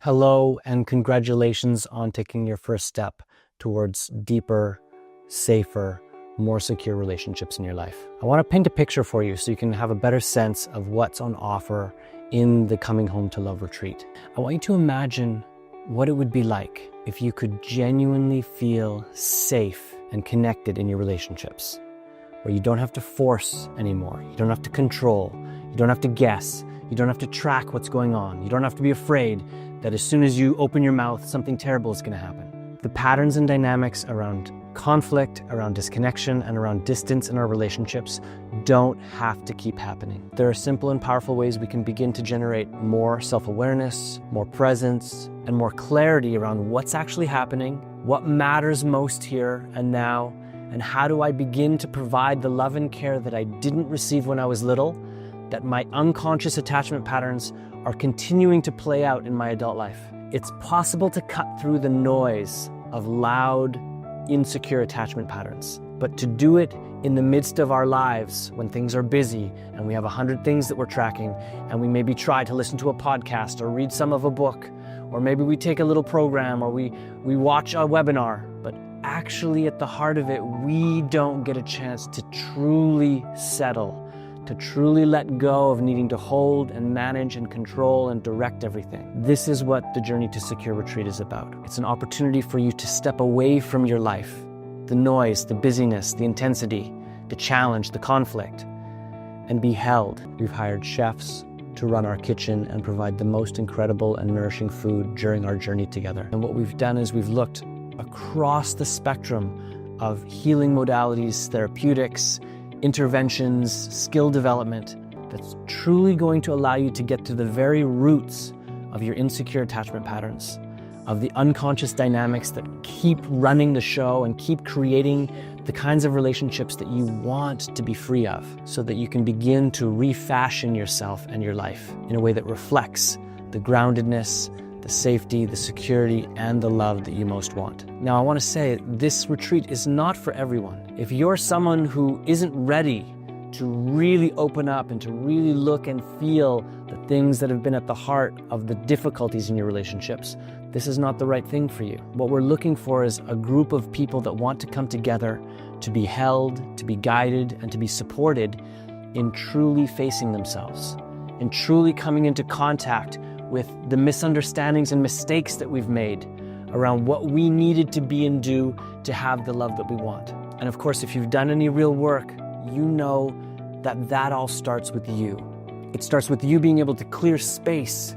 Hello, and congratulations on taking your first step towards deeper, safer, more secure relationships in your life. I want to paint a picture for you so you can have a better sense of what's on offer in the Coming Home to Love retreat. I want you to imagine what it would be like if you could genuinely feel safe and connected in your relationships, where you don't have to force anymore, you don't have to control, you don't have to guess, you don't have to track what's going on, you don't have to be afraid that as soon as you open your mouth, something terrible is going to happen. The patterns and dynamics around conflict, around disconnection, and around distance in our relationships don't have to keep happening. There are simple and powerful ways we can begin to generate more self-awareness, more presence, and more clarity around what's actually happening, what matters most here and now, and how do I begin to provide the love and care that I didn't receive when I was little, that my unconscious attachment patterns are continuing to play out in my adult life. It's possible to cut through the noise of loud, insecure attachment patterns, but to do it in the midst of our lives when things are busy and we have 100 things that we're tracking, and we maybe try to listen to a podcast or read some of a book, or maybe we take a little program or we watch a webinar, but actually at the heart of it, we don't get a chance to truly settle, to truly let go of needing to hold and manage and control and direct everything. This is what the Journey to Secure Retreat is about. It's an opportunity for you to step away from your life, the noise, the busyness, the intensity, the challenge, the conflict, and be held. We've hired chefs to run our kitchen and provide the most incredible and nourishing food during our journey together. And what we've done is we've looked across the spectrum of healing modalities, therapeutics, interventions, skill development that's truly going to allow you to get to the very roots of your insecure attachment patterns, of the unconscious dynamics that keep running the show and keep creating the kinds of relationships that you want to be free of, so that you can begin to refashion yourself and your life in a way that reflects the groundedness, the safety, the security, and the love that you most want. Now, I want to say this retreat is not for everyone. If you're someone who isn't ready to really open up and to really look and feel the things that have been at the heart of the difficulties in your relationships, this is not the right thing for you. What we're looking for is a group of people that want to come together to be held, to be guided, and to be supported in truly facing themselves, in truly coming into contact with the misunderstandings and mistakes that we've made around what we needed to be and do to have the love that we want. And of course, if you've done any real work, you know that all starts with you. It starts with you being able to clear space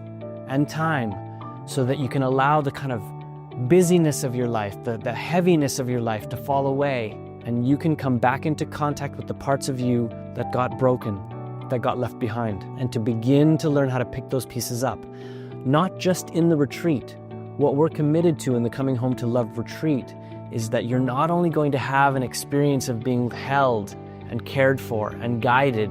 and time so that you can allow the kind of busyness of your life, the heaviness of your life to fall away, and you can come back into contact with the parts of you that got broken, that got left behind, and to begin to learn how to pick those pieces up. Not just in the retreat. What we're committed to in the Coming Home to Love retreat is that you're not only going to have an experience of being held and cared for and guided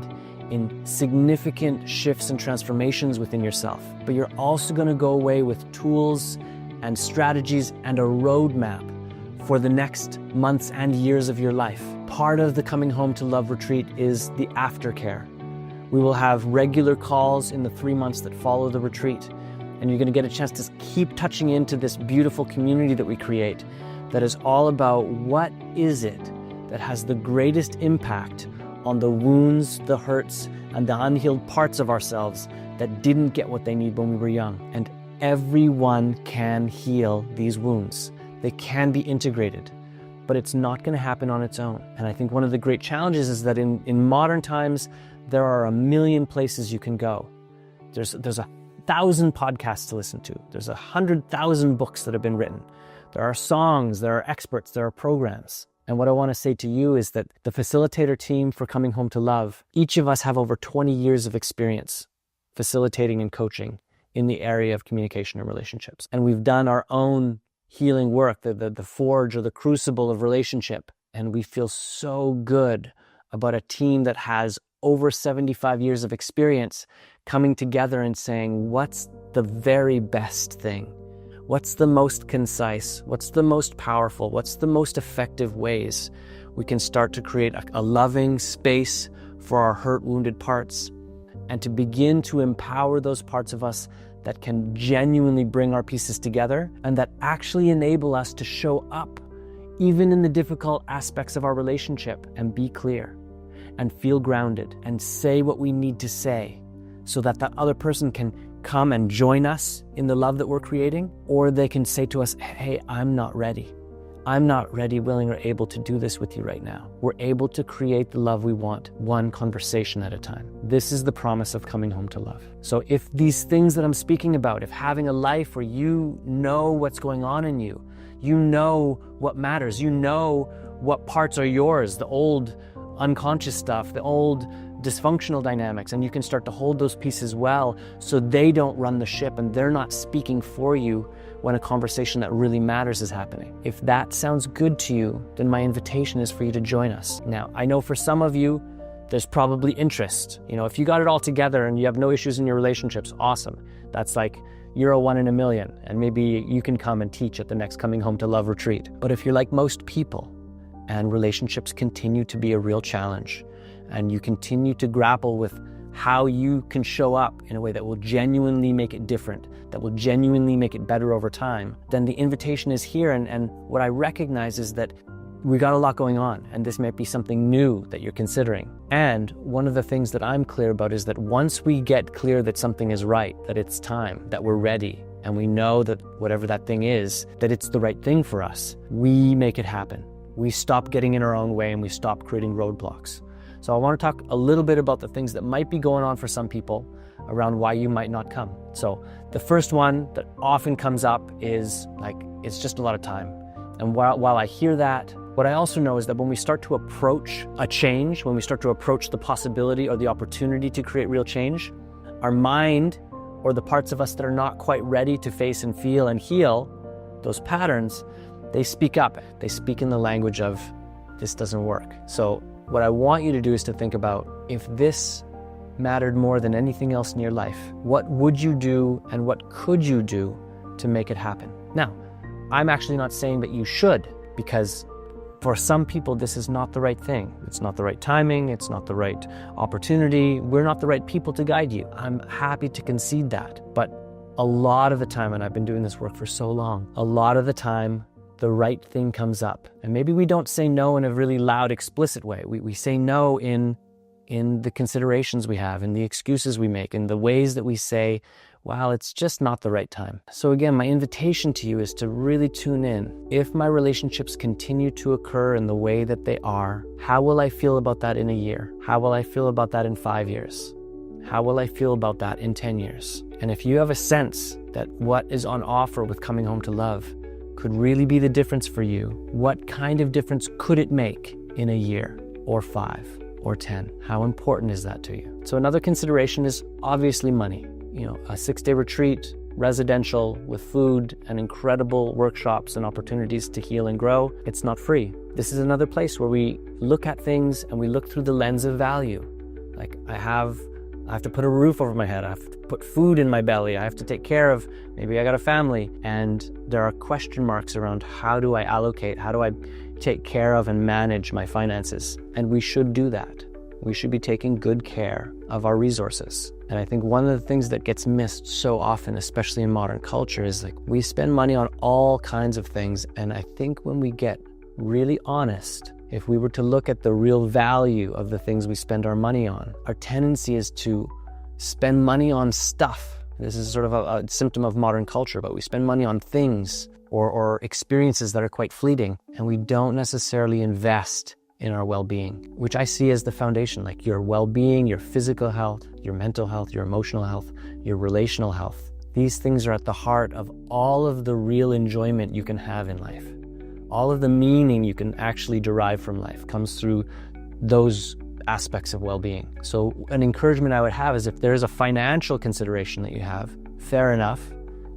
in significant shifts and transformations within yourself, but you're also going to go away with tools and strategies and a roadmap for the next months and years of your life. Part of the Coming Home to Love retreat is the aftercare. We will have regular calls in the 3 months that follow the retreat, and you're going to get a chance to keep touching into this beautiful community that we create that is all about what is it that has the greatest impact on the wounds, the hurts, and the unhealed parts of ourselves that didn't get what they need when we were young. And everyone can heal these wounds. They can be integrated, but it's not going to happen on its own. And I think one of the great challenges is that in modern times, there are a million places you can go. There's 1,000 podcasts to listen to. There's 100,000 books that have been written. There are songs, there are experts, there are programs. And what I want to say to you is that the facilitator team for Coming Home to Love, each of us have over 20 years of experience facilitating and coaching in the area of communication and relationships. And we've done our own healing work, the forge or the crucible of relationship. And we feel so good about a team that has over 75 years of experience coming together and saying, what's the very best thing? What's the most concise? What's the most powerful? What's the most effective ways we can start to create a loving space for our hurt, wounded parts, and to begin to empower those parts of us that can genuinely bring our pieces together and that actually enable us to show up even in the difficult aspects of our relationship and be clear and feel grounded and say what we need to say so that that other person can come and join us in the love that we're creating, or they can say to us, hey, I'm not ready. I'm not ready, willing, or able to do this with you right now. We're able to create the love we want, one conversation at a time. This is the promise of coming home to love. So if these things that I'm speaking about, if having a life where you know what's going on in you, you know what matters, you know what parts are yours, the old unconscious stuff, the old dysfunctional dynamics, and you can start to hold those pieces well so they don't run the ship and they're not speaking for you when a conversation that really matters is happening. If that sounds good to you, then my invitation is for you to join us. Now, I know for some of you, there's probably interest. You know, if you got it all together and you have no issues in your relationships, awesome. That's like you're a 1 in a million, and maybe you can come and teach at the next Coming Home to Love retreat. But if you're like most people and relationships continue to be a real challenge, and you continue to grapple with how you can show up in a way that will genuinely make it different, that will genuinely make it better over time, then the invitation is here. And what I recognize is that we got a lot going on, and this might be something new that you're considering. And one of the things that I'm clear about is that once we get clear that something is right, that it's time, that we're ready, and we know that whatever that thing is, that it's the right thing for us, we make it happen. We stop getting in our own way and we stop creating roadblocks. So I want to talk a little bit about the things that might be going on for some people around why you might not come. So the first one that often comes up is like, it's just a lot of time. And while I hear that, what I also know is that when we start to approach a change, when we start to approach the possibility or the opportunity to create real change, our mind, or the parts of us that are not quite ready to face and feel and heal those patterns, they speak up. They speak in the language of, this doesn't work. So what I want you to do is to think about, if this mattered more than anything else in your life, what would you do and what could you do to make it happen? Now, I'm actually not saying that you should, because for some people, this is not the right thing. It's not the right timing. It's not the right opportunity. We're not the right people to guide you. I'm happy to concede that. But a lot of the time, and I've been doing this work for so long, a lot of the time, the right thing comes up. And maybe we don't say no in a really loud, explicit way. We say no in the considerations we have, in the excuses we make, in the ways that we say, wow, it's just not the right time. So again, my invitation to you is to really tune in. If my relationships continue to occur in the way that they are, how will I feel about that in a year? How will I feel about that in 5 years? How will I feel about that in 10 years? And if you have a sense that what is on offer with Coming Home to Love could really be the difference for you, what kind of difference could it make in a year or 5 or 10? How important is that to you? So another consideration is obviously money. You know, a 6-day retreat, residential, with food and incredible workshops and opportunities to heal and grow, it's not free. This is another place where we look at things and we look through the lens of value. Like I have to put a roof over my head. I have to put food in my belly. I have to take care of, maybe I got a family. And there are question marks around, how do I allocate? How do I take care of and manage my finances? And we should do that. We should be taking good care of our resources. And I think one of the things that gets missed so often, especially in modern culture, is like we spend money on all kinds of things. And I think when we get really honest, if we were to look at the real value of the things we spend our money on, our tendency is to spend money on stuff. This is sort of a symptom of modern culture, but we spend money on things or experiences that are quite fleeting, and we don't necessarily invest in our well-being, which I see as the foundation, like your well-being, your physical health, your mental health, your emotional health, your relational health. These things are at the heart of all of the real enjoyment you can have in life. All of the meaning you can actually derive from life comes through those aspects of well-being. So an encouragement I would have is, if there is a financial consideration that you have, fair enough,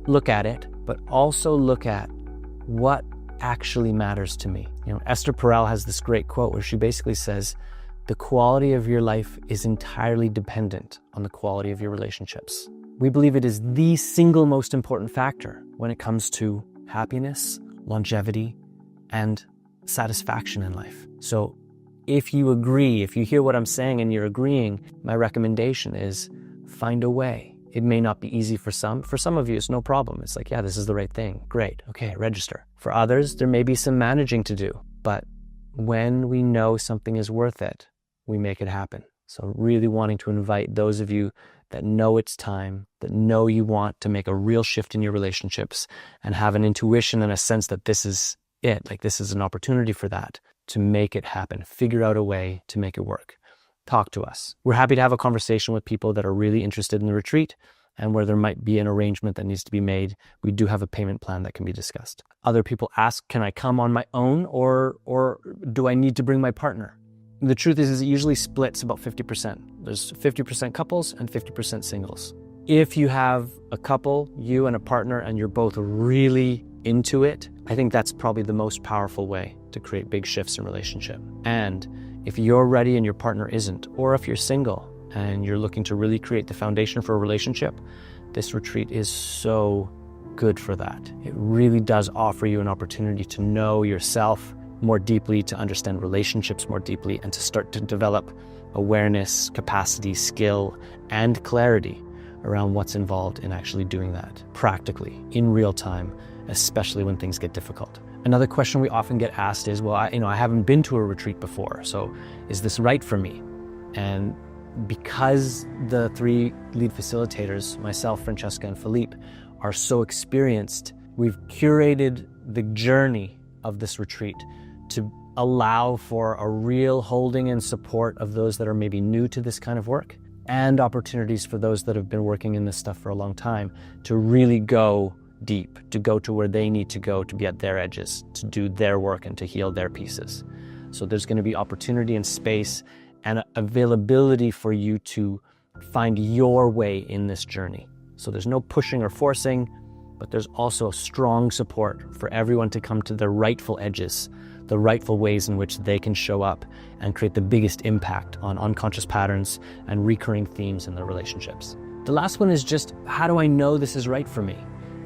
look at it, but also look at what actually matters to me. You know, Esther Perel has this great quote where she basically says, the quality of your life is entirely dependent on the quality of your relationships. We believe it is the single most important factor when it comes to happiness, longevity, and satisfaction in life. So if you agree, if you hear what I'm saying and you're agreeing, my recommendation is find a way. It may not be easy for some. For some of you, it's no problem. It's like, yeah, this is the right thing. Great. Okay, register. For others, there may be some managing to do. But when we know something is worth it, we make it happen. So really wanting to invite those of you that know it's time, that know you want to make a real shift in your relationships and have an intuition and a sense that this is it, like this is an opportunity for that, to make it happen. Figure out a way to make it work. Talk to us. We're happy to have a conversation with people that are really interested in the retreat and where there might be an arrangement that needs to be made. We do have a payment plan that can be discussed. Other people ask, can I come on my own or do I need to bring my partner? The truth is it usually splits about 50%. There's 50% couples and 50% singles. If you have a couple, you and a partner, and you're both really into it, I think that's probably the most powerful way to create big shifts in relationship. And if you're ready and your partner isn't, or if you're single and you're looking to really create the foundation for a relationship, this retreat is so good for that. It really does offer you an opportunity to know yourself more deeply, to understand relationships more deeply, and to start to develop awareness, capacity, skill, and clarity around what's involved in actually doing that practically in real time, especially when things get difficult. Another question we often get asked is, well, I haven't been to a retreat before, so is this right for me? And because the three lead facilitators, myself, Francesca, and Philippe, are so experienced, we've curated the journey of this retreat to allow for a real holding and support of those that are maybe new to this kind of work, and opportunities for those that have been working in this stuff for a long time to really go deep, to go to where they need to go to be at their edges, to do their work and to heal their pieces. So there's going to be opportunity and space and availability for you to find your way in this journey. So there's no pushing or forcing, but there's also strong support for everyone to come to their rightful edges, the rightful ways in which they can show up and create the biggest impact on unconscious patterns and recurring themes in their relationships. The last one is just, how do I know this is right for me?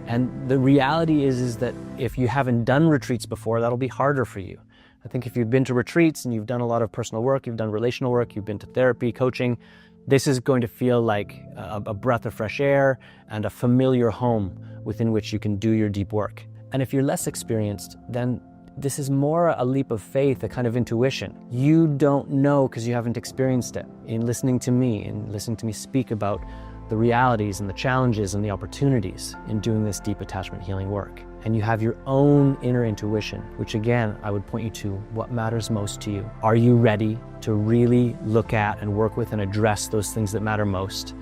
And the reality is that if you haven't done retreats before, that'll be harder for you. I think if you've been to retreats and you've done a lot of personal work, you've done relational work, you've been to therapy, coaching, this is going to feel like a breath of fresh air and a familiar home within which you can do your deep work. And if you're less experienced, then this is more a leap of faith, a kind of intuition. You don't know because you haven't experienced it. In listening to me speak about the realities and the challenges and the opportunities in doing this deep attachment healing work. And you have your own inner intuition, which again, I would point you to what matters most to you. Are you ready to really look at and work with and address those things that matter most?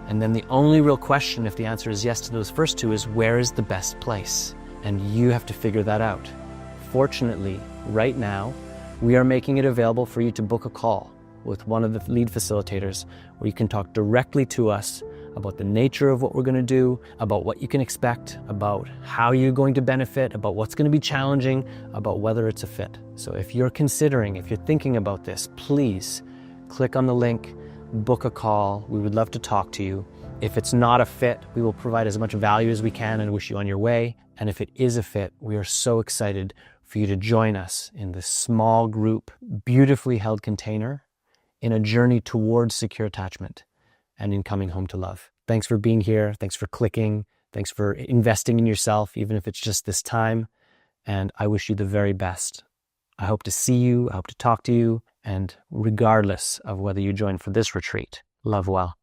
And then the only real question, if the answer is yes to those first two, is where is the best place? And you have to figure that out. Fortunately, right now, we are making it available for you to book a call with one of the lead facilitators where you can talk directly to us about the nature of what we're going to do, about what you can expect, about how you're going to benefit, about what's going to be challenging, about whether it's a fit. So if you're thinking about this, please click on the link, book a call. We would love to talk to you. If it's not a fit, we will provide as much value as we can and wish you on your way. And if it is a fit, we are so excited for you to join us in this small group, beautifully held container in a journey towards secure attachment and in coming home to love. Thanks for being here. Thanks for clicking. Thanks for investing in yourself, even if it's just this time. And I wish you the very best. I hope to see you. I hope to talk to you. And regardless of whether you join for this retreat, love well.